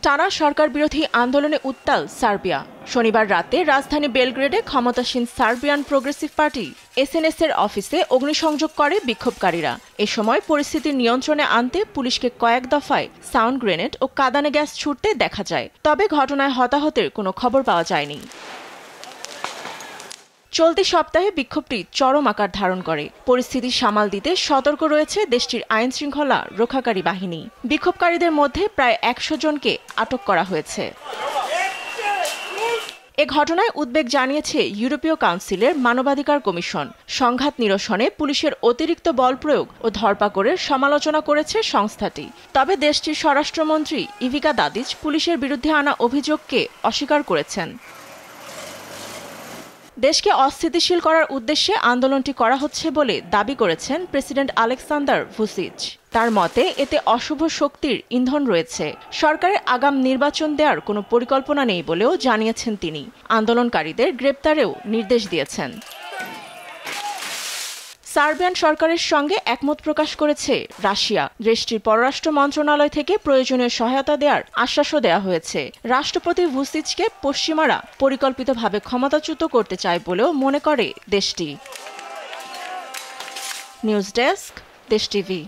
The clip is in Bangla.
টানা সরকার বিরোধী আন্দোলনে উত্তাল সার্বিয়া। শনিবার রাতে রাজধানী বেলগ্রেডে ক্ষমতাসীন সার্বিয়ান প্রোগ্রেসিভ পার্টি এসএনএস এর অফিসে অগ্নিসংযোগ করে বিক্ষোভকারীরা। এ সময় পরিস্থিতি নিয়ন্ত্রণে আনতে পুলিশকে কয়েক দফায় সাউন্ড গ্রেনেড ও কাঁদানে গ্যাস ছুড়তে দেখা যায়, তবে ঘটনায় হতাহতের কোনো খবর পাওয়া যায়নি। চলতি সপ্তাহে বিক্ষোভটি চরম আকার ধারণ করে। পরিস্থিতি সামাল দিতে সতর্ক রয়েছে দেশটির আইন শৃঙ্খলা রক্ষাকারী বাহিনী। বিক্ষোভকারীদের মধ্যে প্রায় ১০০ জনকে আটক করা হয়েছে। এ ঘটনায় উদ্বেগ জানিয়েছে ইউরোপীয় কাউন্সিলের মানবাধিকার কমিশন। সংঘাত নিরসনে পুলিশের অতিরিক্ত বল প্রয়োগ ও ধরপাকড়ের সমালোচনা করেছে সংস্থাটি। তবে দেশটির স্বরাষ্ট্রমন্ত্রী ইভিকা দাদিচ পুলিশের বিরুদ্ধে আনা অভিযোগকে অস্বীকার করেছেন। দেশকে অস্থিতিশীল করার উদ্দেশ্যে আন্দোলনটি করা হচ্ছে বলে দাবি করেছেন প্রেসিডেন্ট আলেক্সান্দার ভুসিচ। তার মতে এতে অশুভ শক্তির ইন্ধন রয়েছে। সরকারের আগাম নির্বাচন দেওয়ার কোনো পরিকল্পনা নেই বলেও জানিয়েছেন তিনি। আন্দোলনকারীদের গ্রেপ্তারেও নির্দেশ দিয়েছেন। সার্বিয়ান সরকারের সঙ্গে একমত প্রকাশ করেছে রাশিয়া। দেশটির পররাষ্ট্র মন্ত্রণালয় থেকে প্রয়োজনীয় সহায়তা দেওয়ার আশ্বাসও দেওয়া হয়েছে। রাষ্ট্রপতি ভুসিচকে পশ্চিমারা পরিকল্পিতভাবে ক্ষমতাচ্যুত করতে চায় বলেও মনে করে দেশটি। নিউজ ডেস্ক, দেশ টিভি।